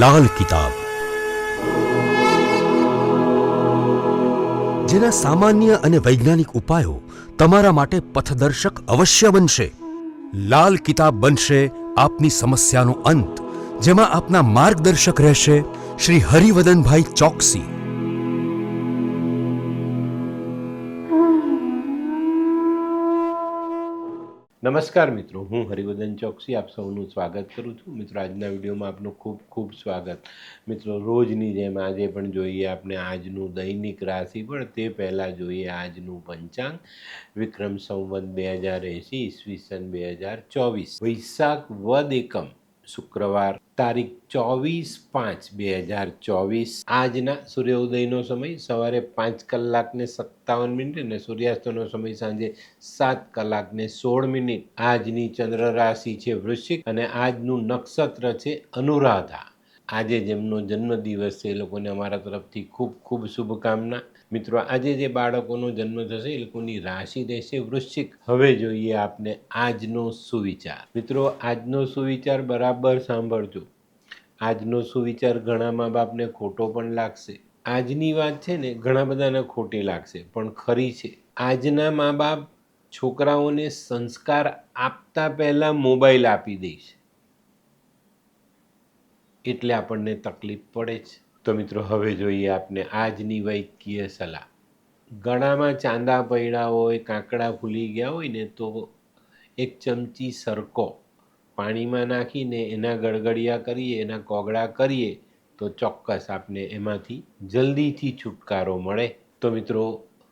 લાલ કિતાબ, જેના સામાન્ય અને વૈજ્ઞાનિક ઉપાયો તમારા માટે પથદર્શક અવશ્ય બનશે. લાલ કિતાબ બનશે આપની સમસ્યાનો અંત, જેમાં આપના માર્ગદર્શક રહેશે શ્રી હરિવદનભાઈ ચોકસી. નમસ્કાર મિત્રો, હું હરિવદન ચોકસી આપ સૌનું સ્વાગત કરું છું. મિત્રો, આજના વિડીયોમાં આપનું ખૂબ ખૂબ સ્વાગત. મિત્રો, રોજની જેમ આજે પણ જોઈએ આપણે આજનું દૈનિક રાશિ, પણ તે પહેલાં જોઈએ આજનું પંચાંગ. વિક્રમ સંવત 2080 ઈસવીસન 2024 વૈશાખ વદ એકમ શુક્રવાર તારીખ 24/5/2024. આજના સૂર્યોદયનો સમય સવારે 5:57 અને સૂર્યાસ્તનો સમય સાંજે 7:16. આજની ચંદ્ર રાશિ છે વૃશ્ચિક અને આજનું નક્ષત્ર છે અનુરાધા. આજે જેમનો જન્મદિવસ છે એ લોકોને અમારા તરફથી ખૂબ ખૂબ શુભકામના. મિત્રો, આજે જે બાળકોનો જન્મ થશે એ લોકોની રાશિ રહેશે વૃશ્ચિક. હવે જોઈએ આપને આજનો સુવિચાર. મિત્રો, આજનો સુવિચાર બરાબર સાંભળજો. આજનો સુવિચાર ઘણા મા બાપને ખોટો પણ લાગશે. આજની વાત છે ને ઘણા બધાને ખોટી લાગશે, પણ ખરી છે. આજના મા બાપ છોકરાઓને સંસ્કાર આપતા પહેલા મોબાઈલ આપી દે છે, એટલે આપણને તકલીફ પડે છે. તો મિત્રો, હવે જોઈએ આપને આજની વૈદ્યકીય સલાહ. ગળામાં ચાંદા પડ્યા હોય, કાંકડા ફૂલી ગયા હોય ને તો 1 ચમચી સરકો પાણીમાં નાખીને એના ગળગડિયા કરીએ, એના કોગળા કરીએ તો ચોક્કસ આપને એમાંથી જલ્દીથી છુટકારો મળે. તો મિત્રો,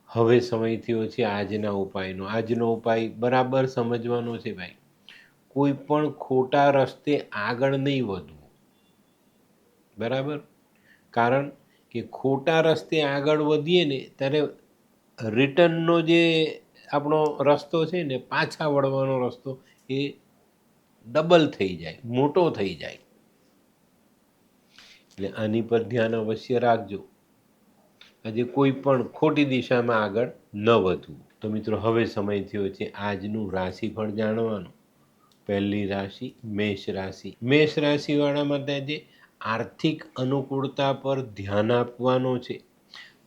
હવે સમય થયો છે આજના ઉપાયનો. આજનો ઉપાય બરાબર સમજવાનો છે ભાઈ. કોઈ પણ ખોટા રસ્તે આગળ નહીં વધવું, બરાબર? કારણ કે ખોટા રસ્તે આગળ વધીએ ને ત્યારે રિટર્નનો જે આપણો રસ્તો છે ને, પાછા વળવાનો રસ્તો, એ ડબલ થઈ જાય, મોટો થઈ જાય. એટલે આની પર ધ્યાન અવશ્ય રાખજો. આજે કોઈ પણ ખોટી દિશામાં આગળ ન વધવું. તો મિત્રો, હવે સમય થયો છે આજનું રાશિફળ જાણવાનું. પહેલી રાશિ મેષ રાશિ. મેષ રાશિવાળા માટે આજે આર્થિક અનુકૂળતા પર ધ્યાન આપવાનો છે.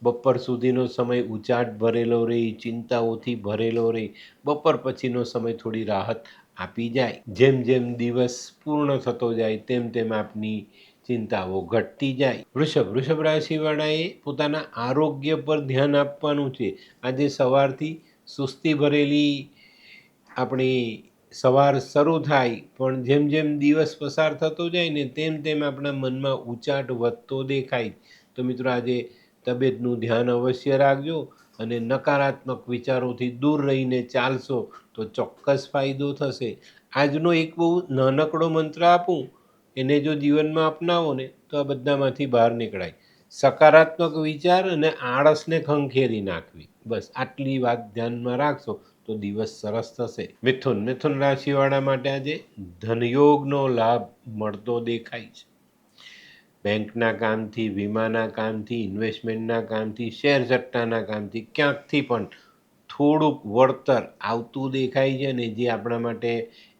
બપોર સુધીનો સમય ઉચાટ ભરેલો રહી, ચિંતાઓથી ભરેલો રહી. બપોર પછીનો સમય થોડી રાહત આપી જાય. જેમ જેમ દિવસ પૂર્ણ થતો જાય તેમ તેમ આપની ચિંતાઓ ઘટતી જાય. વૃષભ રાશિવાળાએ પોતાના આરોગ્ય પર ધ્યાન આપવાનું છે. આજે સવારથી સુસ્તી ભરેલી આપણી સવાર શરૂ થાય, પણ જેમ જેમ દિવસ પસાર થતો જાય ને તેમ તેમ આપણા મનમાં ઉચાટ વધતો દેખાય. તો મિત્રો, આજે તબિયતનું ધ્યાન અવશ્ય રાખજો અને નકારાત્મક વિચારોથી દૂર રહીને ચાલશો તો ચોક્કસ ફાયદો થશે. આજનો એક બહુ નાનકડો મંત્ર આપું, એને જો જીવનમાં અપનાવો ને તો આ બધામાંથી બહાર નીકળાય. સકારાત્મક વિચાર અને આળસને ખંખેરી નાખવી. બસ આટલી વાત ધ્યાનમાં રાખશો તો દિવસ સરસ થશે. મિથુન રાશિવાળા માટે આજે ધનયોગનો લાભ મળતો દેખાય છે. બેંકના કામથી, વીમાના કામથી, ઇન્વેસ્ટમેન્ટના કામથી, શેર સટ્ટાના કામથી ક્યાંકથી પણ થોડુંક વળતર આવતું દેખાય છે ને, જે આપણા માટે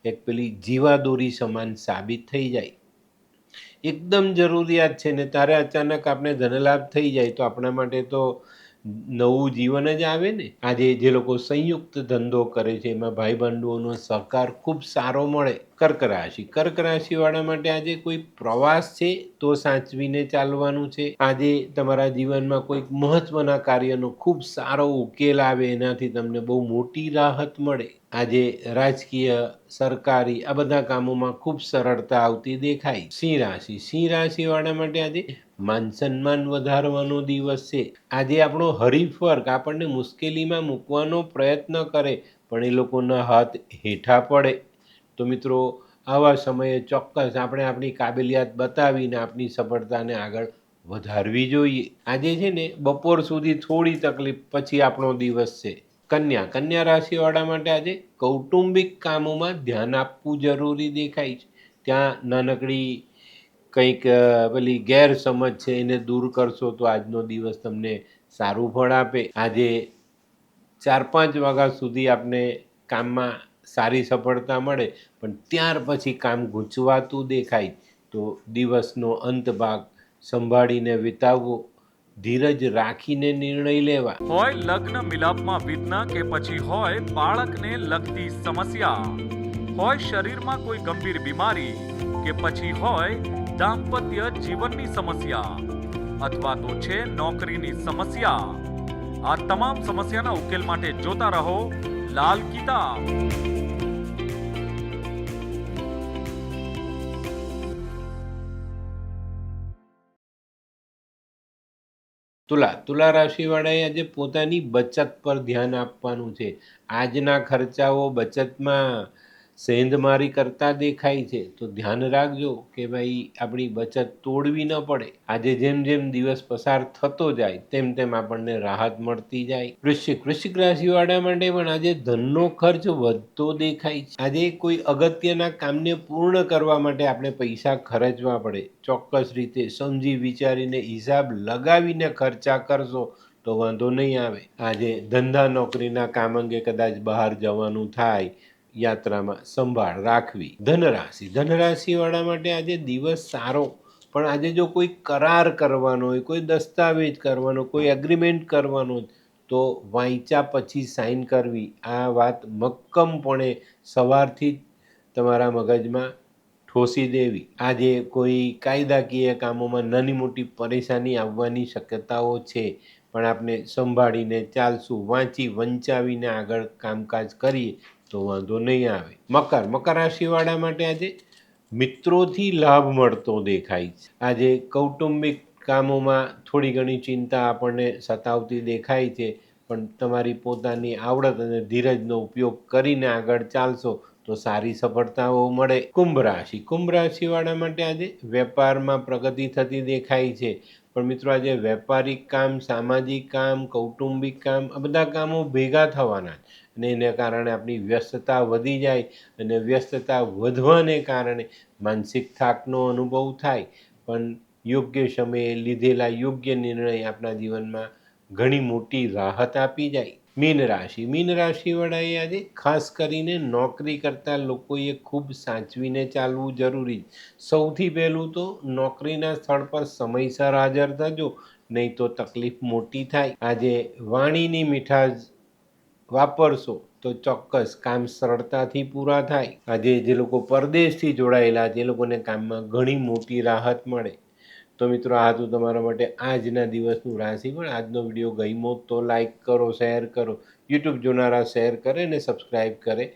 એક પેલી જીવાદોરી સમાન સાબિત થઈ જાય. એકદમ જરૂરિયાત છે ને તારે અચાનક આપણે ધનલાભ થઈ જાય તો આપણા માટે તો નવું જીવન જ આવે ને. આજે જે લોકો સંયુક્ત ધંધો કરે છે એમાં ભાઈ બંધુઓનો સહકાર ખૂબ સારો મળે. કર્ક રાશિવાળા માટે આજે કોઈ પ્રવાસ છે તો સાચવીને ચાલવાનું છે. આજે તમારા જીવનમાં કોઈક મહત્વના કાર્યનો ખૂબ સારો ઉકેલ આવે, એનાથી તમને બહુ મોટી રાહત મળે. આજે રાજકીય, સરકારી આ બધા કામોમાં ખૂબ સરળતા આવતી દેખાય. સિંહ રાશિવાળા માટે આજે માન સન્માન વધારવાનો દિવસ છે. આજે આપણો હરીફ વર્ગ આપણને મુશ્કેલીમાં મૂકવાનો પ્રયત્ન કરે પણ એ લોકોના હાથ હેઠા પડે. તો મિત્રો, આવા સમયે ચોક્કસ આપણે આપણી કાબેલિયત બતાવીને આપણી સફળતાને આગળ વધારવી જોઈએ. આજે છે ને બપોર સુધી થોડી તકલીફ, પછી આપણો દિવસ છે. કન્યા રાશિવાળા માટે આજે કૌટુંબિક કામોમાં ધ્યાન આપવું જરૂરી દેખાય છે. ત્યાં નાનકડી કંઈક પેલી ગેરસમજ છે એને દૂર કરશો તો આજનો દિવસ તમને સારું ફળ આપે. આજે 4-5 વાગ્યા સુધી આપને કામમાં સારી સફળતા મળે, પણ ત્યાર પછી કામ ગૂંચવાતું દેખાય. તો દિવસનો અંત ભાગ સંભાળીને વિતાવવો, ધીરજ રાખીને નિર્ણય લેવા. હોય લગ્ન મિલાપમાં વિઘ્ન કે પછી હોય બાળકને લગતી સમસ્યા, હોય શરીરમાં કોઈ ગંભીર બીમારી કે પછી હોય દાંપત્ય જીવનની સમસ્યા અથવા તો છે નોકરીની સમસ્યા, આ તમામ સમસ્યાના ઉકેલ માટે જોતા રહો લાલ કિતાબ. તુલા રાશિવાળાએ આજે પોતાની બચત પર ધ્યાન આપવાનું છે. આજના ખર્ચાઓ બચતમાં સેંધમારી કરતા દેખાય છે, તો ધ્યાન રાખજો કે ભાઈ આપણી બચત તોડવી ન પડે. આજે જેમ જેમ દિવસ પસાર થતો જાય તેમ તેમ આપણને રાહત મળતી જાય. વૃશ્ચિક રાશિવાળા માટે પણ આજે ધનનો ખર્ચ વધતો દેખાય છે. આજે કોઈ અગત્યના કામને પૂર્ણ કરવા માટે આપણે પૈસા ખર્ચવા પડે. ચોક્કસ રીતે સમજી વિચારીને હિસાબ લગાવીને ખર્ચા કરશો તો વાંધો નહીં આવે. આજે ધંધા નોકરીના કામ અંગે કદાચ બહાર જવાનું થાય, યાત્રામાં સંભાળ રાખવી. ધનરાશિવાળા માટે આજે દિવસ સારો, પણ આજે જો કોઈ કરાર કરવાનો હોય, કોઈ દસ્તાવેજ કરવાનો, કોઈ એગ્રીમેન્ટ કરવાનો તો વાંચ્યા પછી સાઇન કરવી. આ વાત મક્કમપણે સવારથી જ તમારા મગજમાં ઠોસી દેવી. આજે કોઈ કાયદાકીય કામોમાં નાની મોટી પરેશાની આવવાની શક્યતાઓ છે, પણ આપણે સંભાળીને ચાલશું, વાંચી વંચાવીને આગળ કામકાજ કરીએ તો વાંધો નહીં આવે. મકર રાશિવાળા માટે આજે મિત્રોથી લાભ મળતો દેખાય છે. આજે કૌટુંબિક કામોમાં થોડી ઘણી ચિંતા આપણને સતાવતી દેખાય છે, પણ તમારી પોતાની આવડત અને ધીરજનો ઉપયોગ કરીને આગળ ચાલશો તો સારી સફળતાઓ મળે. કુંભ રાશિવાળા માટે આજે વેપારમાં પ્રગતિ થતી દેખાય છે, પણ મિત્રો આજે વેપારિક કામ, સામાજિક કામ, કૌટુંબિક કામ આ બધા કામો ભેગા થવાના અને એને કારણે આપણી વ્યસ્તતા વધી જાય અને વ્યસ્તતા વધવાને કારણે માનસિક થાકનો અનુભવ થાય, પણ યોગ્ય સમયે લીધેલા યોગ્ય નિર્ણય આપણા જીવનમાં ઘણી મોટી રાહત આપી જાય. મીન રાશિવાળાએ આજે ખાસ કરીને નોકરી કરતા લોકોએ ખૂબ સાચવીને ચાલવું જરૂરી. સૌથી પહેલું તો નોકરીના સ્થળ પર સમયસર હાજર થજો, નહીં તો તકલીફ મોટી થાય. આજે વાણીની મીઠાશ વાપરશો તો ચોક્કસ કામ સરળતાથી પૂરા થાય. આજે જે લોકો પરદેશથી જોડાયેલા છે એ લોકોને કામમાં ઘણી મોટી રાહત મળે. તો મિત્રો આ હતું તમારા માટે આજના દિવસનું રાશિફળ. આજનો વિડીયો ગમ્યો તો લાઈક કરો, શેર કરો, યુટ્યુબ જોનારા શેર કરે અને સબસ્ક્રાઈબ કરે.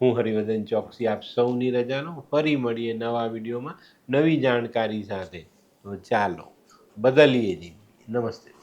હું હરિવર્ધન ચોકસી આપ સૌની રજા લઉં. ફરી મળીએ નવા વિડીયોમાં નવી જાણકારી સાથે. તો ચાલો બદલીએ જી. નમસ્તે.